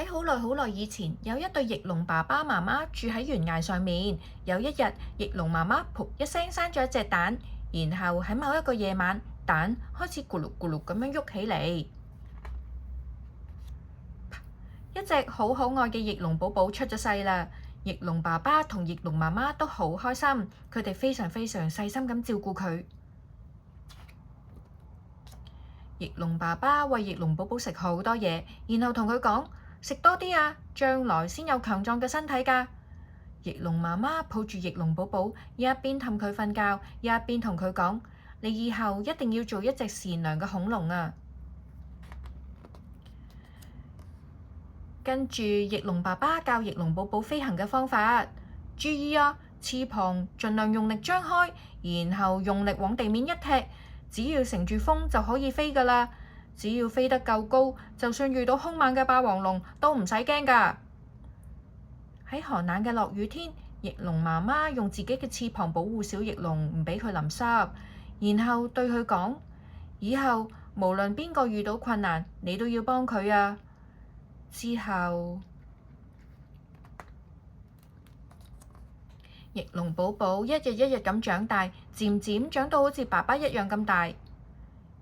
喺好耐好耐以前，有一對翼龍爸爸媽媽住喺懸崖上面。有一日，翼龍媽媽噗一聲生咗一隻蛋，然後喺某一個夜晚，蛋開始咕嚕咕嚕咁樣喐起嚟。一隻好可愛嘅翼龍寶寶出咗世啦！翼龍爸爸同翼龍媽媽都好開心，佢哋非常非常細心咁照顧佢。翼龍爸爸餵翼龍寶寶食好多嘢，然後同佢講：食多啲啊，將來先有強壯嘅身體㗎。翼龍媽媽抱住翼龍寶寶，一邊氹佢瞓覺，一邊同佢講：你以後一定要做一隻善良嘅恐龍啊！跟住，翼龍爸爸教翼龍寶寶飛行嘅方法。注意啊，翅膀盡量用力張開，然後用力往地面一踢，只要乘住風就可以飛㗎啦。只要飛得夠高，就算遇到兇猛嘅霸王龍都唔使驚㗎。喺寒冷嘅落雨天，翼龍媽媽用自己嘅翅膀保護小翼龍，唔俾佢淋濕，然後對佢講：以後無論邊個遇到困難，你都要幫佢啊！之後，翼龍寶寶一日一日咁長大，漸漸長到好似爸爸一樣咁大。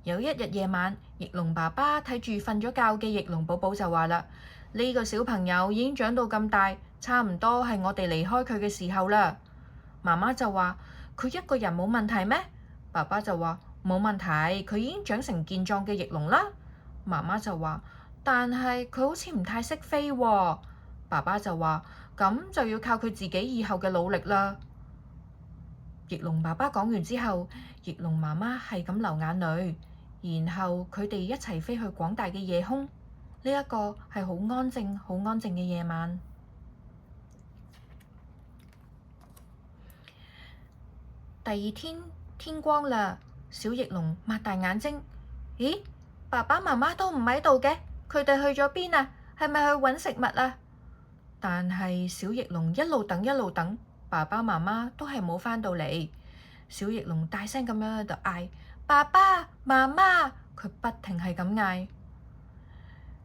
有一日夜晚，翼龍爸爸睇住瞓咗覺嘅翼龍寶寶就話啦：呢個小朋友已經長到咁大，差唔多係我哋離開佢嘅時候啦。媽媽就話：佢一個人冇問題咩？爸爸就話：冇問題，佢已經長成健壯嘅翼龍啦。媽媽就話：但係佢好似唔太識飛喎。爸爸就話：咁就要靠佢自己以後嘅努力啦。翼龍爸爸講完之後，翼龍媽媽係咁流眼淚，然後佢哋一齊飛去廣大嘅夜空。呢一個係好安靜、好安靜嘅夜晚。第二天天光啦，小翼龍擘大眼睛，咦？爸爸媽媽都唔喺度嘅，佢哋去咗邊啊？係咪去搵食物啊？但係小翼龍一路等一路等，爸爸媽媽都係冇返到嚟。小翼龍大聲咁樣喺度嗌：爸爸媽媽！佢不停係咁嗌。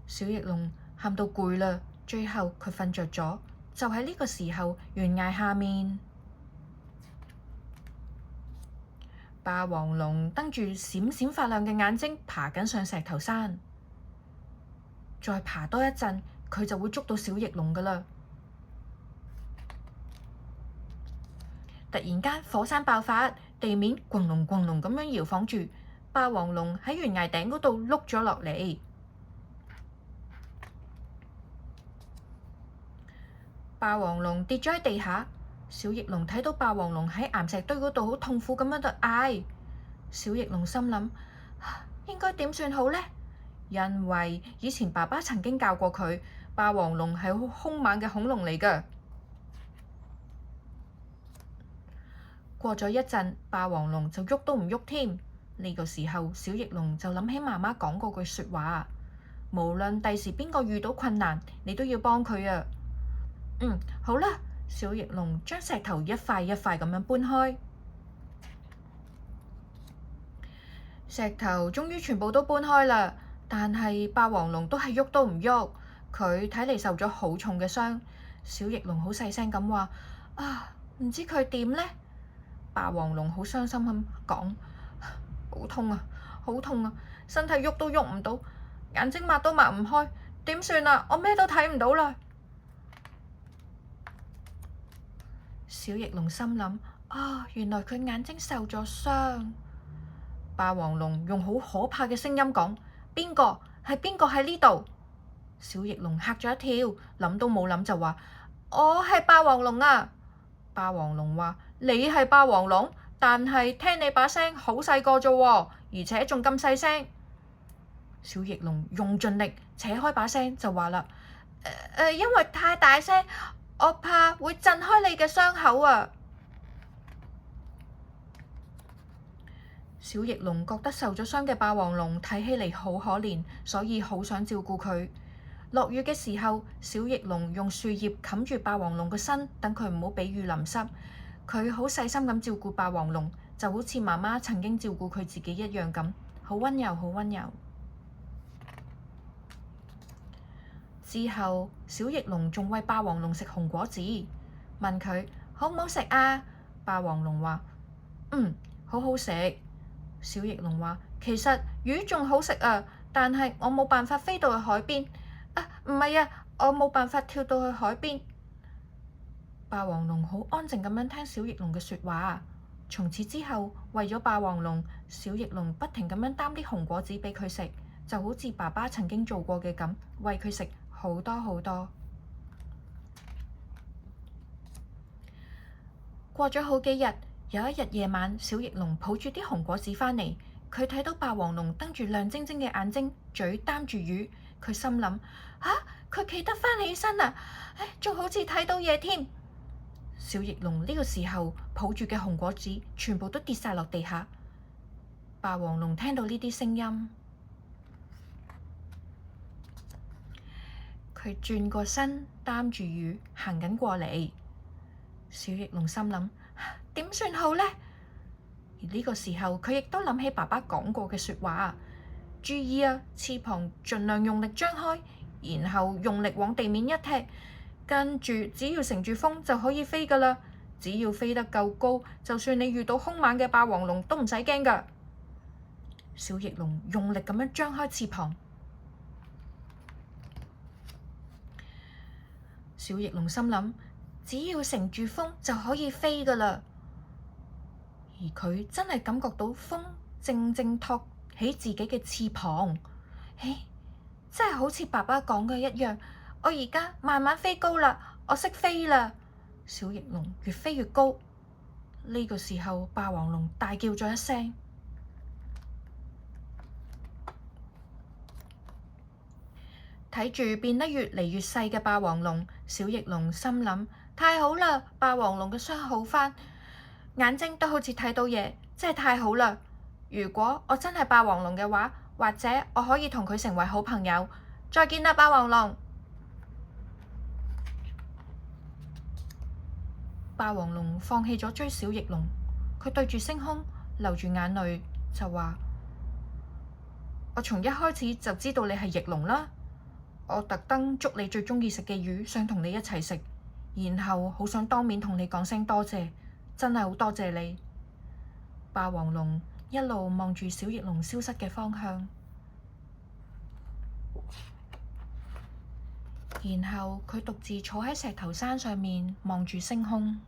小翼龍喊到攰啦，最後佢瞓着咗。就喺呢個時候，懸崖下面，霸王龍瞪住閃閃發亮嘅眼睛，爬緊上石頭山。再爬多一陣，佢就會捉到小翼龍㗎喇。突然間，火山爆發，地面轟隆轟隆咁樣搖晃住，霸王龍喺懸崖頂嗰度碌咗落嚟。霸王龍跌咗喺地下，小翼龍睇到霸王龍喺岩石堆嗰度好痛苦咁樣度嗌。小翼龍心諗：應該點算好呢？因為以前爸爸曾經教過佢，霸王龍係好兇猛嘅恐龍嚟㗎。過咗一陣，霸王龍就喐都唔喐添。呢個時候，小翼龍就諗起媽媽講過句説話：無論第時邊個遇到困難，你都要幫佢啊！好啦，小翼龍將石頭一塊一塊咁樣搬開，石頭終於全部都搬開啦。但係霸王龍都係喐都唔喐，佢睇嚟受咗好重嘅傷。小翼龍好細聲咁話：唔知佢點呢？霸王龍好傷心咁講：好痛啊，好痛啊！身體喐都喐唔到，眼睛擘都擘唔開，點算啊？我咩都睇唔到啦！小翼龍心諗：原來佢眼睛受咗傷。霸王龍用好可怕嘅聲音講：邊個？係邊個喺呢度？小翼龍嚇咗一跳，諗都冇諗就話：我係霸王龍啊！霸王龍話：你係霸王龍，但係聽你把聲好細個啫喎，而且仲咁細聲。小翼龍用盡力扯開把聲就話啦：因為太大聲，我怕會震開你嘅傷口啊！小翼龍覺得受咗傷嘅霸王龍睇起嚟好可憐，所以好想照顧佢。落雨嘅時候，小翼龍用樹葉冚住霸王龍個身，等佢唔好俾雨淋濕。佢好細心咁照顧霸王龍，就好似媽媽曾經照顧佢自己一樣咁，好溫柔，好溫柔。之後，小翼龍仲餵霸王龍食紅果子，問佢好唔好食啊？霸王龍話：好好食。小翼龍話：其實魚仲好食啊，但係我冇辦法飛到去海邊。唔係啊，我冇辦法跳到去海邊。霸王龍好安靜咁樣聽小翼龍嘅說話。從此之後，為咗霸王龍，小翼龍不停咁樣擔啲紅果子畀佢食，就好似爸爸曾經做過嘅咁，餵佢食好多好多。過咗好幾日，有一日夜晚，小翼龍抱住啲紅果子返嚟，佢睇到霸王龍瞪住亮晶晶嘅眼睛，嘴擔住魚，佢心諗：佢企得返起身啊！仲好似睇到嘢添。小翼龍呢個時候抱住嘅紅果子全部都跌晒落地下。霸王龍聽到呢啲聲音，佢轉過身擔住魚行緊過嚟。小翼龍心諗：點算好呢？而呢個時候佢亦都諗起爸爸講過嘅說話，注意啊，翅膀盡量用力張開，然後用力往地面一踢，跟住只要乘住風就可以飛㗎喇。只要飛得夠高，就算你遇到兇猛嘅霸王龍都唔使驚㗎。小翼龍用力咁樣張開翅膀，小翼龍心諗，只要乘住風就可以飛㗎喇。而佢真係感覺到風正正托起自己嘅翅膀，真係好似爸爸講嘅一樣。我而家慢慢飛高啦，我識飛啦。小翼龍越飛越高，呢個時候霸王龍大叫咗一聲。睇住變得越嚟越細嘅霸王龍，小翼龍心諗：太好啦！霸王龍嘅傷好返，眼睛都好似睇到嘢，真係太好啦！如果我真係霸王龍嘅話，或者我可以同佢成為好朋友。再見啦，霸王龍！霸王龍放棄咗追小翼龍，佢對住星空流住眼淚就話：我從一開始就知道你係翼龍啦，我特登捉你最鍾意食嘅魚，想同你一齊食，然後好想當面同你講聲多謝，真係好多謝你。霸王龍一路望住小翼龍消失嘅方向，然後佢獨自坐喺石頭山上面望住星空。